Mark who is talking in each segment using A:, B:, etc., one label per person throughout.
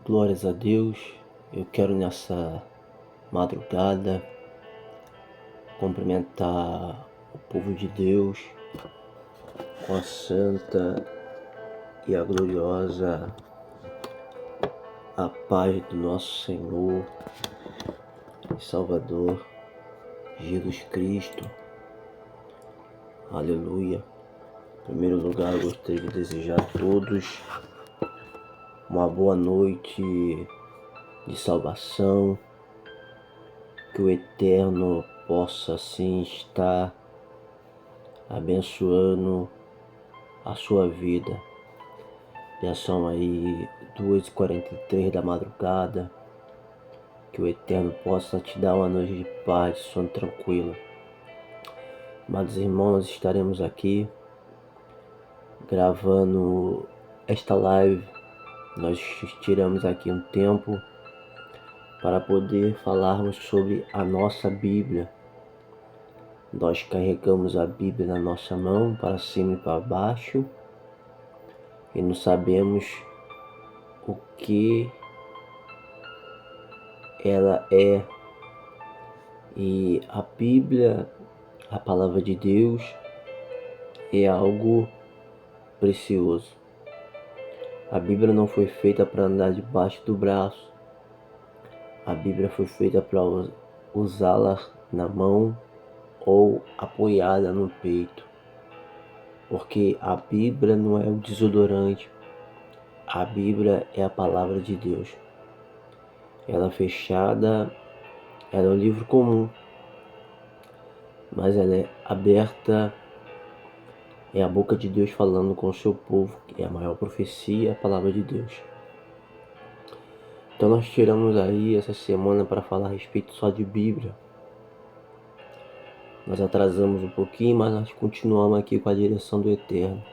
A: Glórias a Deus. Eu quero nessa madrugada cumprimentar o povo de Deus com a santa e a gloriosa a paz do nosso Senhor e Salvador Jesus Cristo. Aleluia. Em primeiro lugar, eu gostaria de desejar a todos uma boa noite de salvação, que o Eterno possa assim estar abençoando a sua vida. Já são aí 2h43 da madrugada. Que o Eterno possa te dar uma noite de paz, de sono tranquilo. Amados irmãos, nós estaremos aqui gravando esta live. Nós tiramos aqui um tempo para poder falarmos sobre a nossa Bíblia. Nós carregamos a Bíblia na nossa mão, para cima e para baixo, e não sabemos o que ela é. E a Bíblia, a palavra de Deus, é algo precioso. A Bíblia não foi feita para andar debaixo do braço. A Bíblia foi feita para usá-la na mão ou apoiada no peito. Porque a Bíblia não é o desodorante. A Bíblia é a palavra de Deus. Ela fechada, ela é um livro comum, mas ela é aberta, é a boca de Deus falando com o seu povo, que é a maior profecia, a palavra de Deus. Então nós tiramos aí essa semana para falar a respeito só de Bíblia. Nós atrasamos um pouquinho, mas nós continuamos aqui com a direção do Eterno.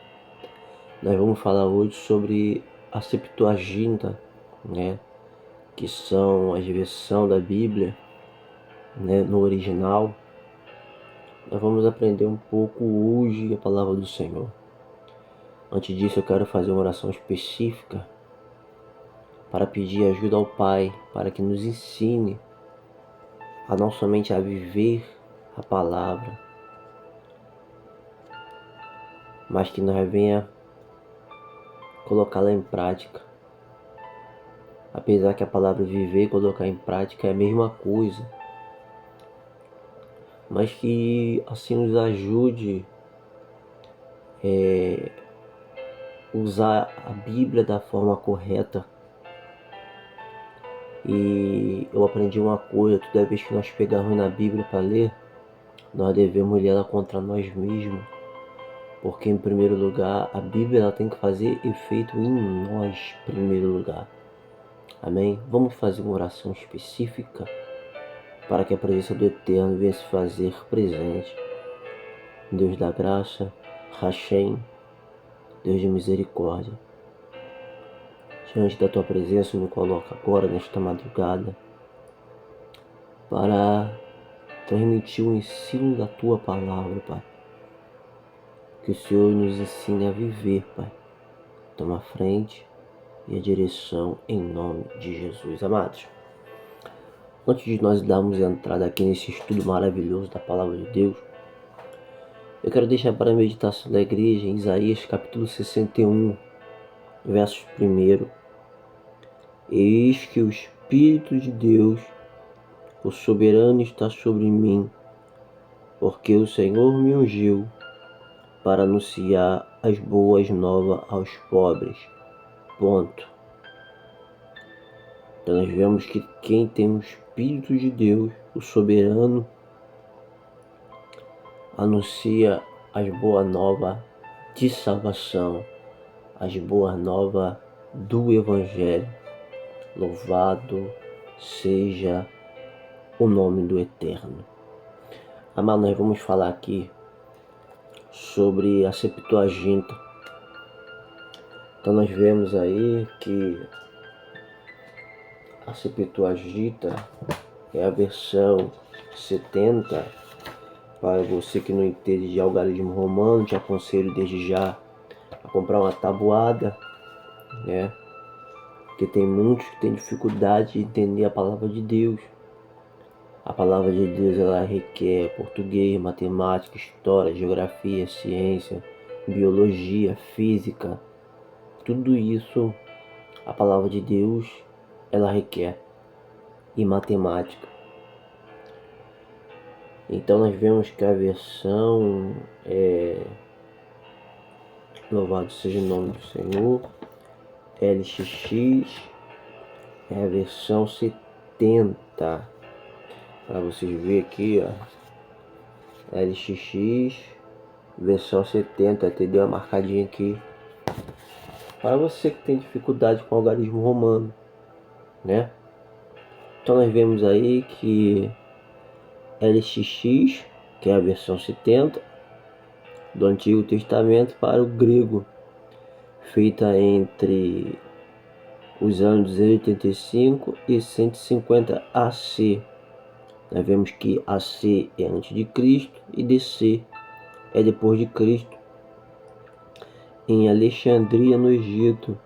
A: Nós vamos falar hoje sobre a Septuaginta, que são as versões da Bíblia, no original. Nós vamos aprender um pouco hoje a palavra do Senhor. Antes disso, eu quero fazer uma oração específica para pedir ajuda ao Pai, para que nos ensine a não somente a viver a palavra, mas que nós venha colocá-la em prática. Apesar que a palavra viver e colocar em prática é a mesma coisa, mas que assim nos ajude usar a Bíblia da forma correta. E eu aprendi uma coisa: toda vez que nós pegarmos na Bíblia para ler, nós devemos ler ela contra nós mesmos, porque em primeiro lugar a Bíblia ela tem que fazer efeito em nós, em primeiro lugar. Amém? Vamos fazer uma oração específica para que a presença do Eterno venha se fazer presente. Deus da graça, Hashem, Deus de misericórdia, diante da tua presença eu me coloco agora nesta madrugada para transmitir o ensino da tua palavra, Pai. Que o Senhor nos ensine a viver, Pai. Toma a frente e a direção em nome de Jesus. Amados, antes de nós darmos entrada aqui nesse estudo maravilhoso da palavra de Deus, eu quero deixar para a meditação da igreja em Isaías capítulo 61, versos 1. Eis que o Espírito de Deus, o soberano, está sobre mim, porque o Senhor me ungiu para anunciar as boas novas aos pobres. Ponto. Então nós vemos que quem tem o Espírito de Deus, o soberano, anuncia as boas novas de salvação, as boas novas do Evangelho. Louvado seja o nome do Eterno. Amado, nós vamos falar aqui sobre a Septuaginta. Então nós vemos aí que a Septuaginta é a versão 70. Para você que não entende de algarismo romano, te aconselho desde já a comprar uma tabuada, que porque tem muitos que têm dificuldade de entender a palavra de Deus. A palavra de Deus, ela requer português, matemática, história, geografia, ciência, biologia, física. Tudo isso a palavra de Deus ela requer. E matemática. Então nós vemos que a versão louvado seja o nome do Senhor, LXX é a versão 70. Para vocês verem aqui, ó, LXX versão 70, até deu uma marcadinha aqui. Para você que tem dificuldade com o algarismo romano, né? Então nós vemos aí que LXX, que é a versão 70 do Antigo Testamento para o grego, feita entre os anos 285 e 150 AC. Nós vemos que AC é antes de Cristo e DC é depois de Cristo. Em Alexandria, no Egito,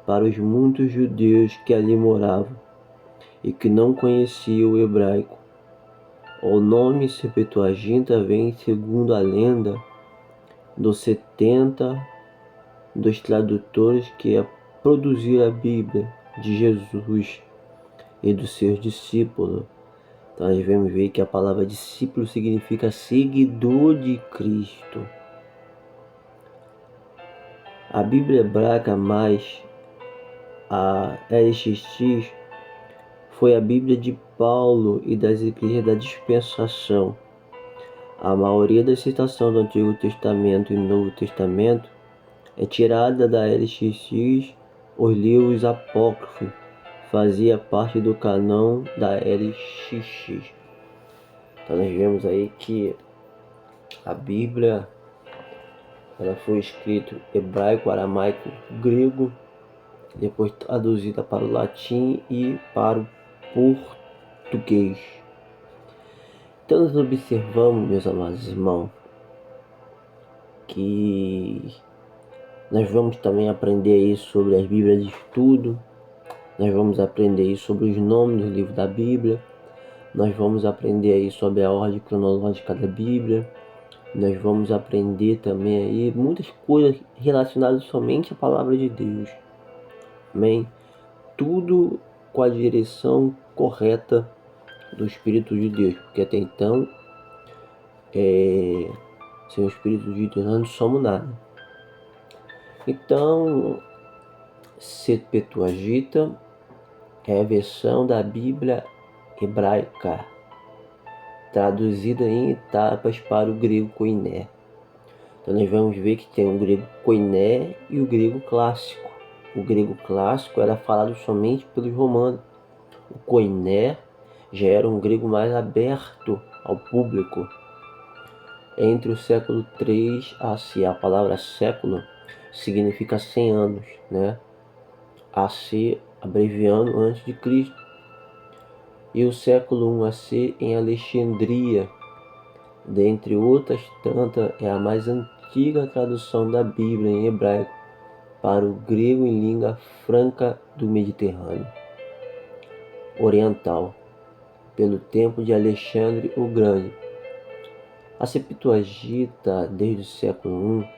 A: para os muitos judeus que ali moravam e que não conheciam o hebraico. O nome Septuaginta vem, segundo a lenda, dos 70 dos tradutores que produziram a Bíblia de Jesus e dos seus discípulos. Então nós vamos ver que a palavra discípulo significa seguidor de Cristo. A Bíblia hebraica mais a LXX foi a Bíblia de Paulo e das igrejas da dispensação. A maioria das citações do Antigo Testamento e Novo Testamento é tirada da LXX. Os livros apócrifos fazia parte do canão da LXX. Então nós vemos aí que a Bíblia ela foi escrita em hebraico, aramaico, grego, depois traduzida para o latim e para o português. Então nós observamos, meus amados irmãos, que nós vamos também aprender aí sobre as Bíblias de estudo. Nós vamos aprender aí sobre os nomes dos livros da Bíblia. Nós vamos aprender aí sobre a ordem cronológica da Bíblia. Nós vamos aprender também aí muitas coisas relacionadas somente à palavra de Deus. Amém? Tudo com a direção correta do Espírito de Deus, porque até então, sem o Espírito de Deus, nós não somos nada. Então, Septuaginta é a versão da Bíblia hebraica, traduzida em etapas para o grego koiné. Então nós vamos ver que tem o grego koiné e o grego clássico. O grego clássico era falado somente pelos romanos. O koiné já era um grego mais aberto ao público. Entre o século III AC, a palavra século significa 100 anos, né? AC abreviando antes de Cristo. E o século I AC em Alexandria, dentre outras tantas, é a mais antiga tradução da Bíblia em hebraico para o grego em língua franca do Mediterrâneo Oriental, pelo tempo de Alexandre o Grande. A Septuaginta, desde o século I,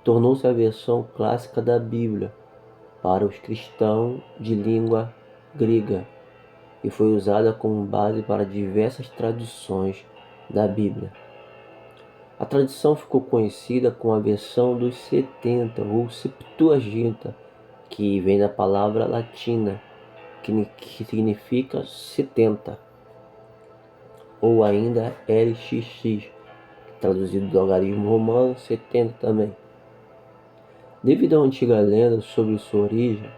A: tornou-se a versão clássica da Bíblia para os cristãos de língua grega e foi usada como base para diversas traduções da Bíblia. A tradução ficou conhecida como a versão dos 70 ou Septuaginta, que vem da palavra latina, que significa 70, ou ainda LXX, traduzido do algarismo romano, 70 também. Devido à antiga lenda sobre sua origem,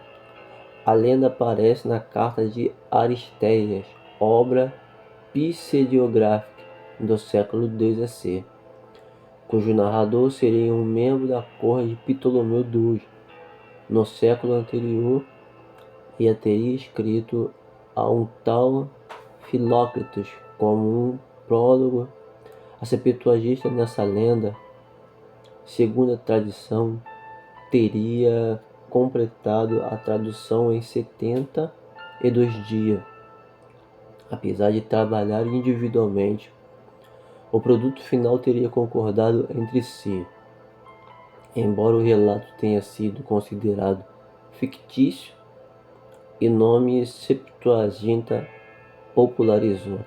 A: a lenda aparece na carta de Aristéias, obra pseudeográfica do século II AC, cujo narrador seria um membro da corte de Ptolomeu II no século anterior e a teria escrito a um tal Filócrates como um prólogo. A Septuaginta nessa lenda, segundo a tradição, teria completado a tradução em 72 dias. Apesar de trabalhar individualmente, o produto final teria concordado entre si. Embora o relato tenha sido considerado fictício, e nome Septuaginta popularizou.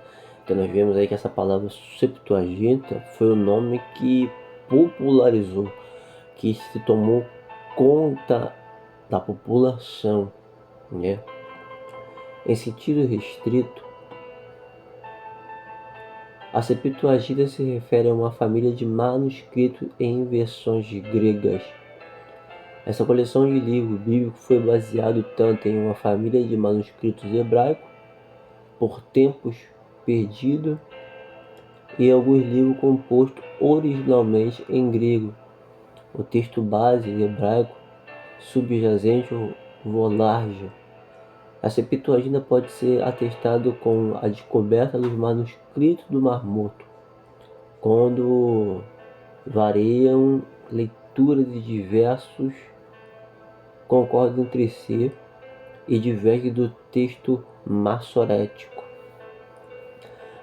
A: Então nós vemos aí que essa palavra Septuaginta foi o nome que popularizou, que se tomou conta da população, né? Em sentido restrito, a Septuaginta se refere a uma família de manuscritos em versões gregas. Essa coleção de livros bíblicos foi baseada tanto em uma família de manuscritos hebraicos, por tempos perdidos, e alguns livros compostos originalmente em grego. O texto base em hebraico subjacente ao Volarja. A Septuaginta pode ser atestado com a descoberta dos manuscritos do Mar Morto, quando variam leituras de diversos concordam entre si e divergem do texto massorético.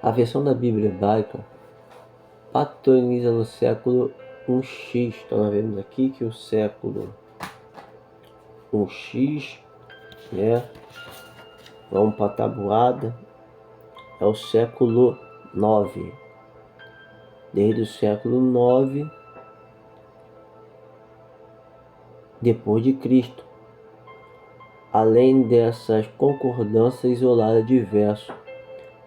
A: A versão da Bíblia hebraica patroniza no século 1x. Então nós vemos aqui que o século 1x, né? Vamos para a tabuada, é o século 9. Desde o século 9 depois de Cristo. Além dessas concordâncias isoladas de versos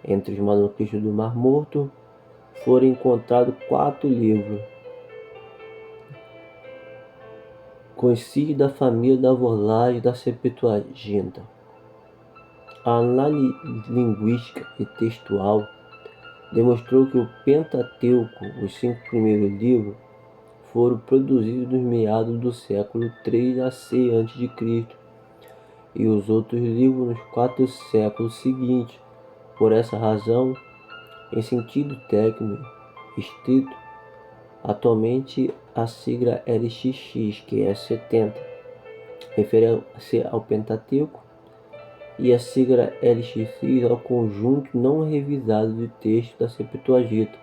A: entre os manuscritos do Mar Morto, foram encontrados 4 livros conhecidos da família da Volage da Septuaginta. A análise linguística e textual demonstrou que o Pentateuco, os 5 primeiros livros, foram produzidos nos meados do século 3 AC a.C. e os outros livros nos 4 séculos seguintes. Por essa razão, em sentido técnico estrito, atualmente a sigla LXX, que é 70, refere-se ao Pentateuco, e a sigla LXX ao conjunto não revisado de textos da Septuaginta.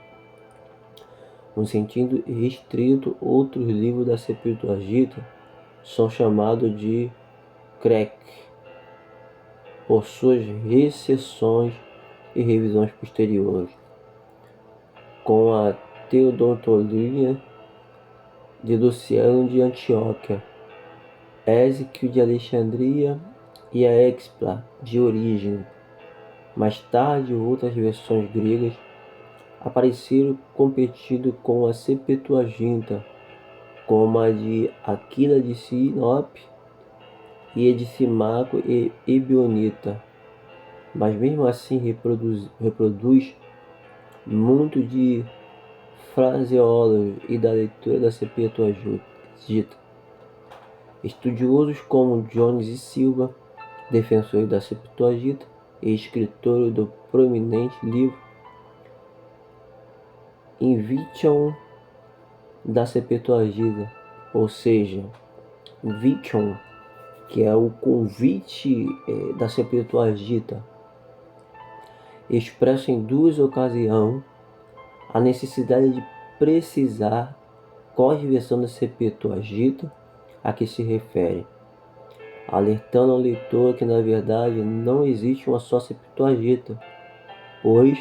A: No sentido restrito, outros livros da Septuaginta são chamados de CREC, por suas recessões e revisões posteriores, com a Teodontologia de Luciano de Antioquia, Ésiquio de Alexandria e a Expla de Origem. Mais tarde, outras versões gregas apareceram competindo com a Septuaginta, como a de Aquila de Sinope e a de Simaco e Ebionita, mas mesmo assim reproduz muito de fraseólogos e da leitura da Septuaginta. Estudiosos como Jones e Silva, defensores da Septuaginta e escritores do proeminente livro Inviction da Septuaginta, ou seja, Inviction, que é o convite da Septuaginta, expressa em 2 ocasiões a necessidade de precisar qual a versão da Septuaginta a que se refere, alertando ao leitor que na verdade não existe uma só Septuaginta, pois,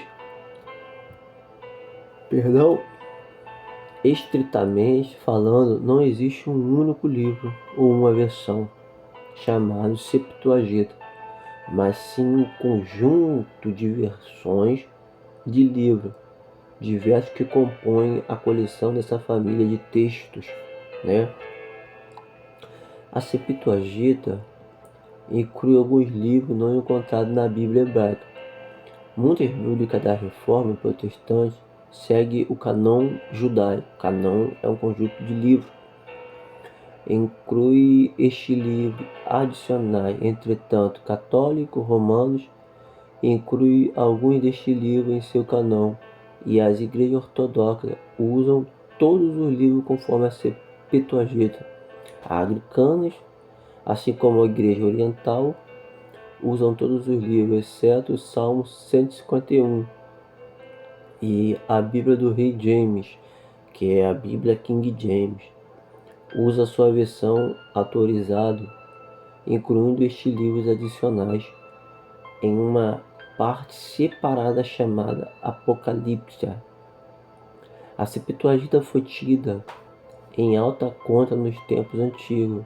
A: estritamente falando, não existe um único livro ou uma versão chamado Septuaginta, mas sim um conjunto de versões de livros diversos que compõem a coleção dessa família de textos, né? A Septuaginta inclui alguns livros não encontrados na Bíblia hebraica. Muitas bíblicas da Reforma Protestante seguem o cânon judaico. O cânon é um conjunto de livros. Inclui este livro adicionais, entretanto, católicos, romanos, inclui alguns destes livros em seu cânon, e as igrejas ortodoxas usam todos os livros conforme a Septuaginta. Anglicanos assim como a Igreja Oriental, usam todos os livros, exceto o Salmo 151 e a Bíblia do Rei James, que é a Bíblia King James, usa sua versão atualizada, incluindo estes livros adicionais em uma parte separada chamada Apocalipse. A Septuaginta foi tida em alta conta nos tempos antigos.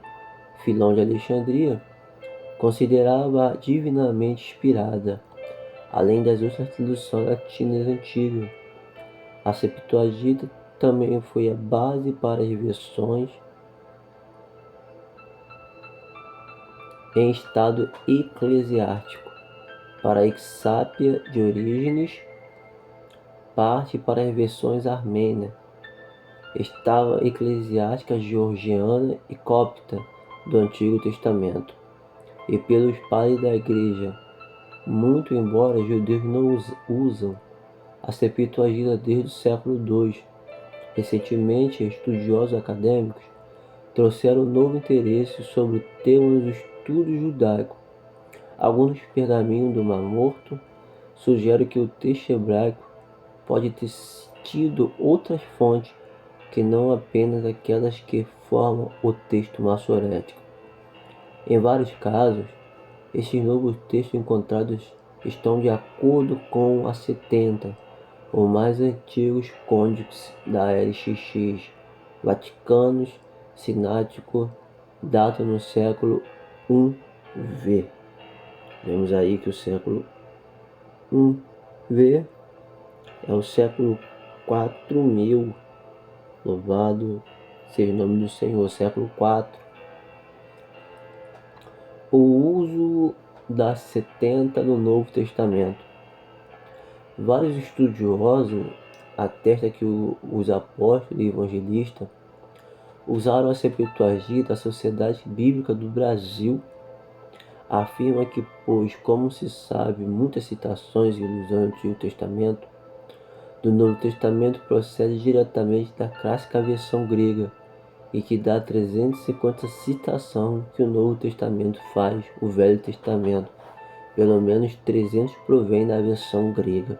A: Filão de Alexandria considerava-a divinamente inspirada, além das outras traduções latinas antigas. A Septuaginta também foi a base para as versões em estado eclesiástico, para a Exápia de Orígenes, parte para as versões armênia, estava eclesiástica georgiana e copta do Antigo Testamento, e pelos padres da Igreja, muito embora os judeus não usam a Septuaginta desde o século II. Recentemente, estudiosos acadêmicos trouxeram um novo interesse sobre o tema do estudo judaico. Alguns pergaminhos do Mar Morto sugerem que o texto hebraico pode ter tido outras fontes que não apenas aquelas que formam o texto maçorético. Em vários casos, estes novos textos encontrados estão de acordo com a 70, os mais antigos côdices da LXX, Vaticanos, Sinático, data no século I-V. Vemos aí que o século I-V é o século 4000. Louvado seja o nome do Senhor. Século IV. O uso da 70 no Novo Testamento. Vários estudiosos atestam que os apóstolos e evangelistas usaram a Septuaginta. A Sociedade Bíblica do Brasil afirma que, pois, como se sabe, muitas citações e ilusões do Antigo Testamento do Novo Testamento procedem diretamente da clássica versão grega, e que dá 350 citações que o Novo Testamento faz o Velho Testamento. Pelo menos 300 provém da versão grega.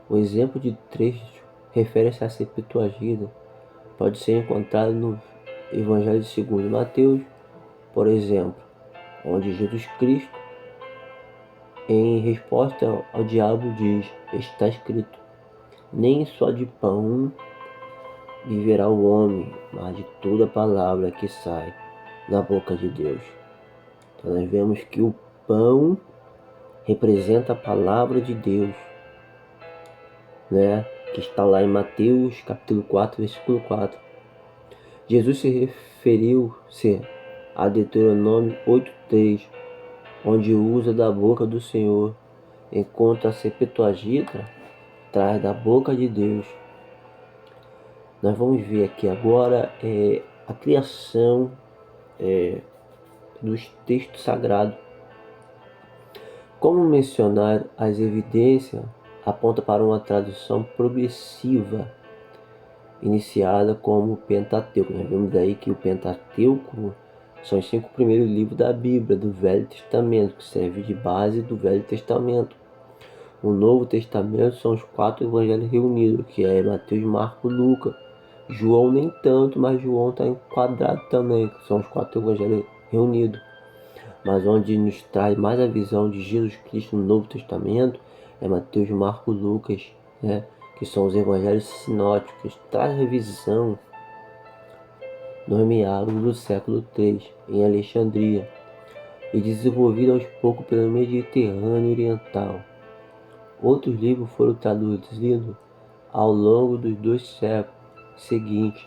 A: O exemplo de trecho refere-se à Septuaginta. Pode ser encontrado no Evangelho segundo Mateus, por exemplo, onde Jesus Cristo, em resposta ao diabo, diz: está escrito, nem só de pão viverá o homem, mas de toda palavra que sai da boca de Deus. Então nós vemos que o pão representa a palavra de Deus, que está lá em Mateus capítulo 4, versículo 4. Jesus se referiu-se a Deuteronômio 8:3, onde usa da boca do Senhor, enquanto a Septuaginta traz da boca de Deus. Nós vamos ver aqui agora a criação dos textos sagrados. Como mencionar as evidências aponta para uma tradução progressiva iniciada como o Pentateuco. Nós vemos aí que o Pentateuco são os 5 primeiros livros da Bíblia, do Velho Testamento, que serve de base do Velho Testamento. O Novo Testamento são os 4 evangelhos reunidos, que é Mateus, Marcos, Lucas. João nem tanto, mas João está enquadrado também, que são os 4 evangelhos reunidos. Mas onde nos traz mais a visão de Jesus Cristo no Novo Testamento é Mateus, Marcos, Lucas, que são os evangelhos sinóticos. Traz a visão nomeada do século III em Alexandria e desenvolvida aos poucos pelo Mediterrâneo Oriental. Outros livros foram traduzidos ao longo dos 2 séculos seguintes.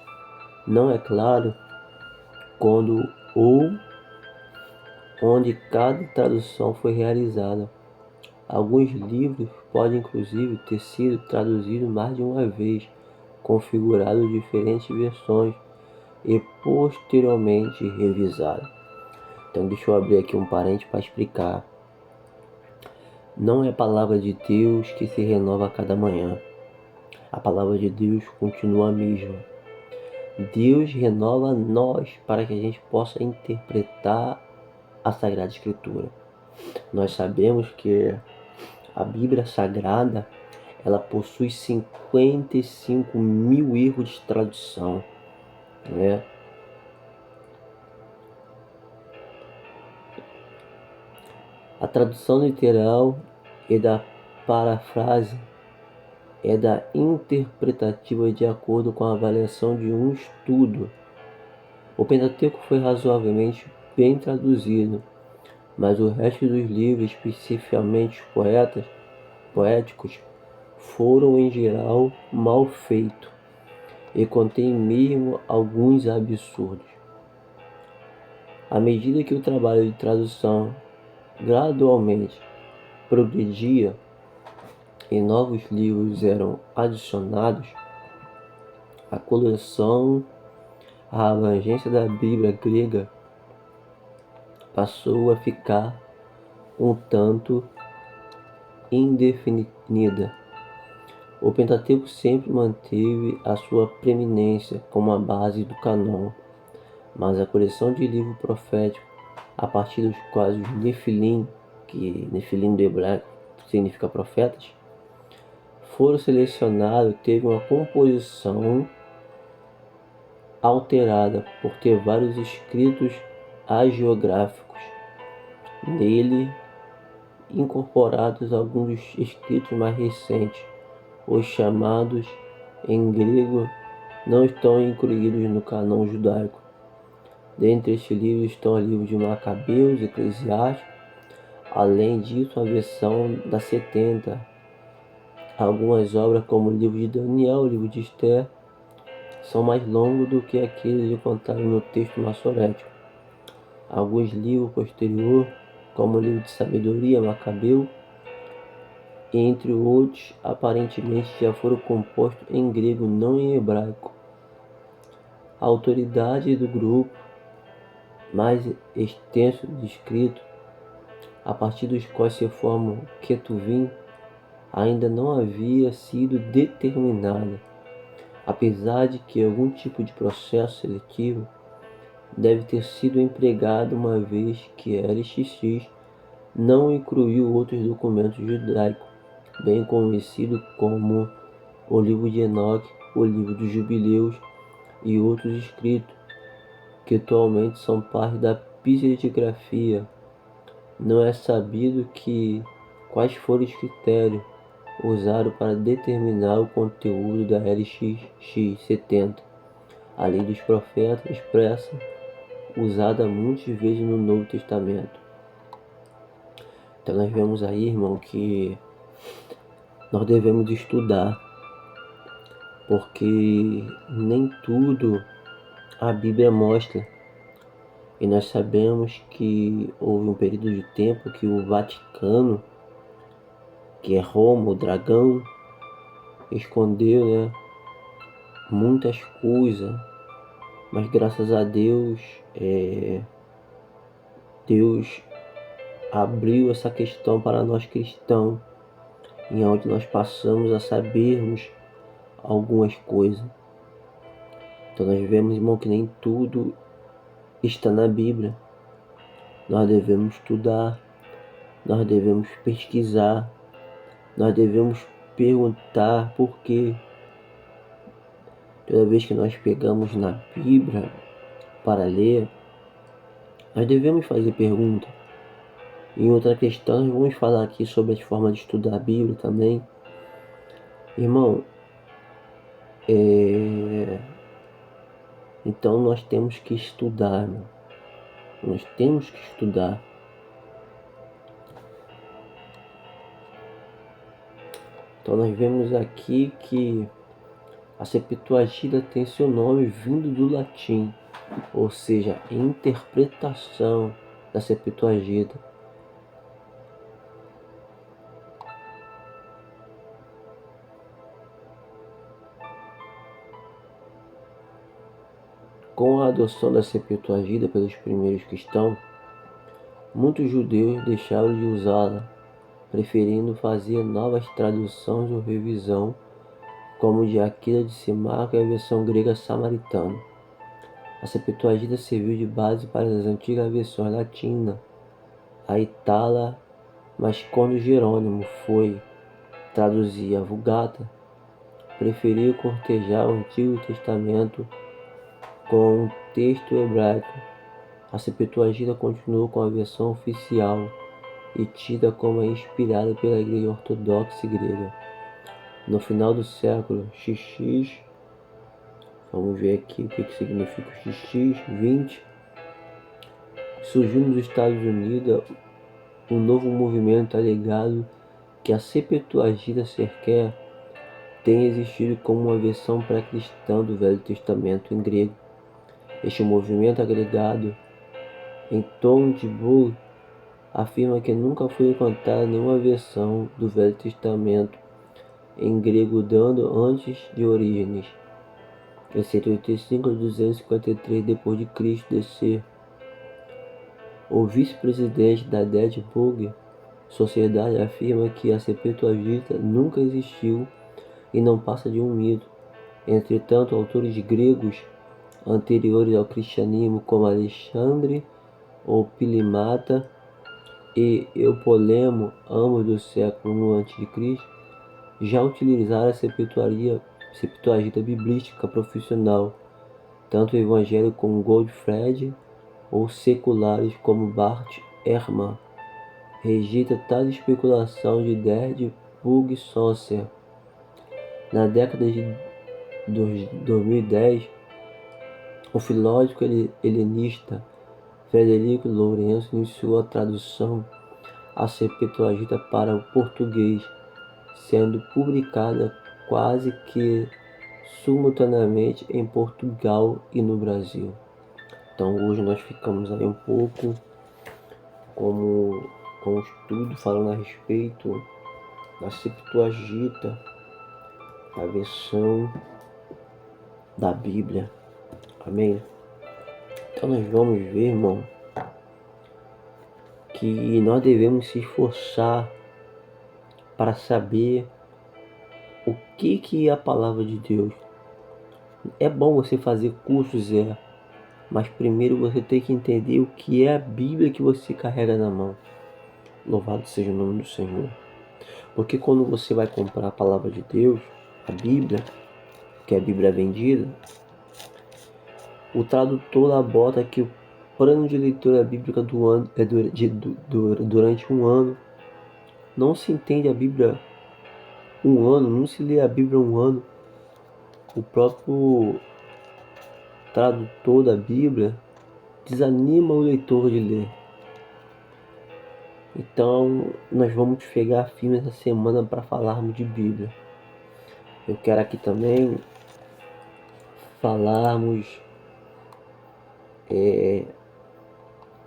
A: Não é claro quando ou onde cada tradução foi realizada. Alguns livros podem inclusive ter sido traduzidos mais de uma vez, configurados diferentes versões e posteriormente revisados. Então deixa eu abrir aqui um parênteses para explicar. Não é a palavra de Deus que se renova a cada manhã. A palavra de Deus continua a mesma. Deus renova nós para que a gente possa interpretar a Sagrada Escritura. Nós sabemos que a Bíblia Sagrada, ela possui 55 mil erros de tradução, né? A tradução literal e da parafrase é da interpretativa de acordo com a avaliação de um estudo. O Pentateuco foi razoavelmente bem traduzido, mas o resto dos livros, especificamente os poéticos, foram em geral mal feitos e contêm mesmo alguns absurdos. À medida que o trabalho de tradução gradualmente progredia e novos livros eram adicionados, a coleção, a abrangência da Bíblia grega passou a ficar um tanto indefinida. O Pentateuco sempre manteve a sua preeminência como a base do cânon, mas a coleção de livros proféticos, a partir dos quais os Nefilim, que Nefilim do hebraico significa profetas, foram selecionados, teve uma composição alterada por ter vários escritos hagiográficos nele, incorporados alguns dos escritos mais recentes. Os chamados em grego não estão incluídos no cânon judaico. Dentre estes livros estão os livros de Macabeus, Eclesiásticos. Além disso, a versão da 70. Algumas obras, como o livro de Daniel, o livro de Esther, são mais longos do que aqueles encontrados no texto maçorético. Alguns livros posteriores, como o livro de Sabedoria, Macabeu, entre outros, aparentemente já foram compostos em grego, não em hebraico. A autoridade do grupo mais extenso de escritos, a partir dos quais se forma o Ketuvim, ainda não havia sido determinada, apesar de que algum tipo de processo seletivo deve ter sido empregado, uma vez que LXX não incluiu outros documentos judaicos, bem conhecidos como o livro de Enoque, o livro dos Jubileus e outros escritos, que atualmente são parte da psiquigrafia. Não é sabido quais foram os critérios usados para determinar o conteúdo da LXX70, a lei dos profetas expressa, usada muitas vezes no Novo Testamento. Então nós vemos aí, irmão, que nós devemos estudar, porque nem tudo a Bíblia mostra. E nós sabemos que houve um período de tempo que o Vaticano, que é Roma, o dragão, escondeu, né, muitas coisas, mas graças a Deus, Deus abriu essa questão para nós cristãos, em onde nós passamos a sabermos algumas coisas. Então nós vemos, irmão, que nem tudo está na Bíblia. Nós devemos estudar, nós devemos pesquisar, nós devemos perguntar por quê. Toda vez que nós pegamos na Bíblia para ler, nós devemos fazer perguntas. Em outra questão, nós vamos falar aqui sobre as formas de estudar a Bíblia também. Irmão, então nós temos que estudar, irmão. Nós temos que estudar. Então nós vemos aqui que a Septuaginta tem seu nome vindo do latim, ou seja, interpretação da Septuaginta. Com a adoção da Septuaginta pelos primeiros cristãos, muitos judeus deixaram de usá-la, preferindo fazer novas traduções ou revisão, como de Aquila de Simaco e a versão grega samaritana. A Septuaginta serviu de base para as antigas versões latina, a Itala, mas quando Jerônimo foi traduzir a Vulgata, preferiu cortejar o Antigo Testamento com um texto hebraico. A Septuaginta continuou com a versão oficial e tida como inspirada pela Igreja Ortodoxa grega. No final do século XX, vamos ver aqui o que significa o XX, 20, surgiu nos Estados Unidos um novo movimento alegado que a Septuaginta sequer tem existido como uma versão pré-cristã do Velho Testamento em grego. Este movimento agregado em torno de Bull afirma que nunca foi encontrada nenhuma versão do Velho Testamento em grego dando antes de Orígenes, em 185 a 253 d.C. DC. O vice-presidente da Dead Bug Sociedade afirma que a Septuaginta nunca existiu e não passa de um mito. Entretanto, autores gregos anteriores ao cristianismo, como Alexandre ou Pilimata e Eupolemo, ambos do século I a.C., já utilizaram a Septuaginta bíblica profissional, tanto o evangélico como Godfrey ou seculares como Bart Ehrman. Rejeita tal especulação de Derd Bug Saucer. Na década de 2010, o filósofo helenista Frederico Lourenço iniciou a tradução da Septuaginta para o português, sendo publicada quase que simultaneamente em Portugal e no Brasil. Então hoje nós ficamos aí um pouco com um estudo falando a respeito da Septuaginta, a versão da Bíblia. Amém? Então nós vamos ver, irmão, que nós devemos se esforçar para saber o que é a palavra de Deus. É bom você fazer cursos, mas primeiro você tem que entender o que é a Bíblia que você carrega na mão. Louvado seja o nome do Senhor. Porque quando você vai comprar a palavra de Deus, a Bíblia, que é a Bíblia vendida, o tradutor lá bota que o plano de leitura bíblica do ano é durante um ano. Não se entende a Bíblia um ano, não se lê a Bíblia um ano. O próprio tradutor da Bíblia desanima o leitor de ler. Então, nós vamos pegar firme essa semana para falarmos de Bíblia. Eu quero aqui também falarmos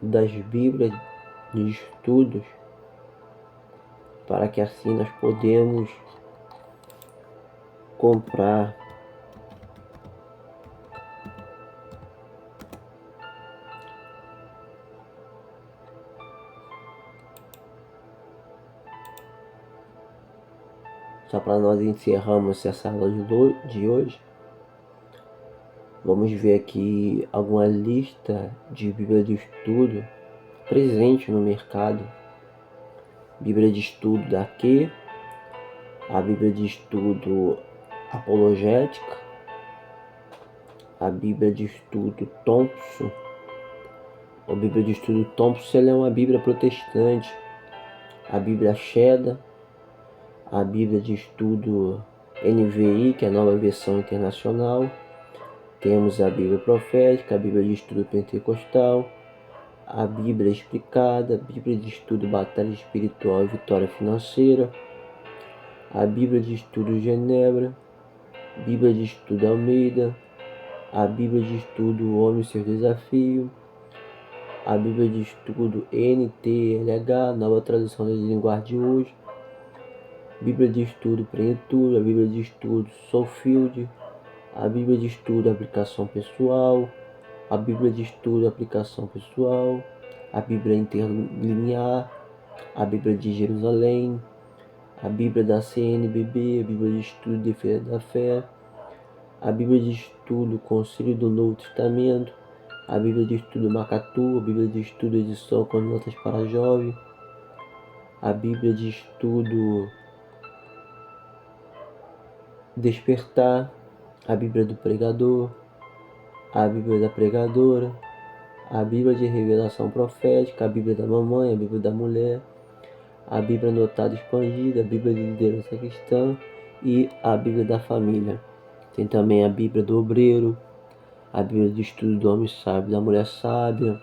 A: das Bíblias de estudos, para que assim nós podemos comprar só para nós encerrarmos essa aula de hoje. Vamos ver aqui alguma lista de Bíblia de estudo presente no mercado. Bíblia de estudo daqui, a Bíblia de estudo apologética, a Bíblia de estudo Thompson. A Bíblia de estudo Thompson é uma Bíblia protestante. A Bíblia Sheda, a Bíblia de estudo NVI, que é a nova versão internacional. Temos a Bíblia Profética, a Bíblia de Estudo Pentecostal, a Bíblia Explicada, a Bíblia de Estudo Batalha Espiritual e Vitória Financeira, a Bíblia de Estudo Genebra, Bíblia de Estudo Almeida, a Bíblia de Estudo O Homem e Seu Desafio, a Bíblia de Estudo NTLH, nova tradução da linguagem de hoje, Bíblia de Estudo Plenitude, a Bíblia de Estudo Soulfield, a Bíblia de Estudo Aplicação Pessoal, a Bíblia de Estudo Aplicação Pessoal, a Bíblia Interlinear, a Bíblia de Jerusalém, a Bíblia da CNBB, a Bíblia de Estudo Defesa da Fé, a Bíblia de Estudo Concílio do Novo Testamento, a Bíblia de Estudo Macatu, a Bíblia de Estudo Edição com Notas para Jovem, a Bíblia de Estudo Despertar, a Bíblia do Pregador, a Bíblia da Pregadora, a Bíblia de Revelação Profética, a Bíblia da Mamãe, a Bíblia da Mulher, a Bíblia Anotada Expandida, a Bíblia de Liderança Cristã e a Bíblia da Família. Tem também a Bíblia do Obreiro, a Bíblia de Estudo do Homem Sábio, da Mulher Sábia.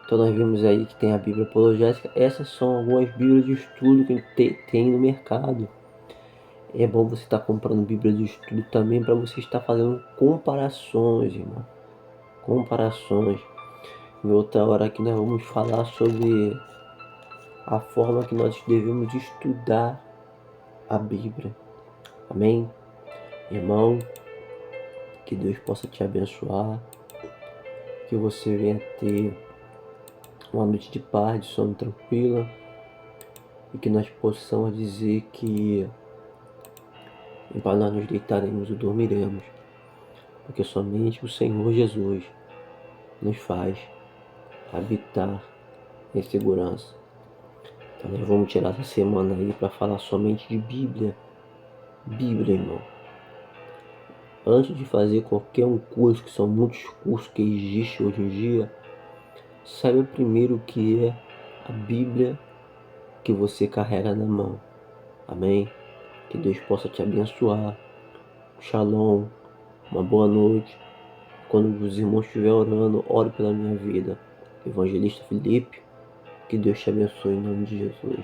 A: Então nós vimos aí que tem a Bíblia Apologética. Essas são algumas Bíblias de estudo que tem no mercado. É bom você estar comprando Bíblia de estudo também para você estar fazendo comparações, irmão. Comparações. Em outra hora aqui nós vamos falar sobre a forma que nós devemos estudar a Bíblia. Amém? Irmão, que Deus possa te abençoar, que você venha ter uma noite de paz, de sono tranquila, e que nós possamos dizer que para nós nos deitaremos e dormiremos, porque somente o Senhor Jesus nos faz habitar em segurança. Então nós vamos tirar essa semana aí para falar somente de Bíblia. Bíblia, irmão. Antes de fazer qualquer um curso, que são muitos cursos que existem hoje em dia, saiba primeiro o que é a Bíblia que você carrega na mão. Amém? Que Deus possa te abençoar. Shalom. Uma boa noite. Quando os irmãos estiverem orando, ore pela minha vida. Evangelista Felipe. Que Deus te abençoe em nome de Jesus.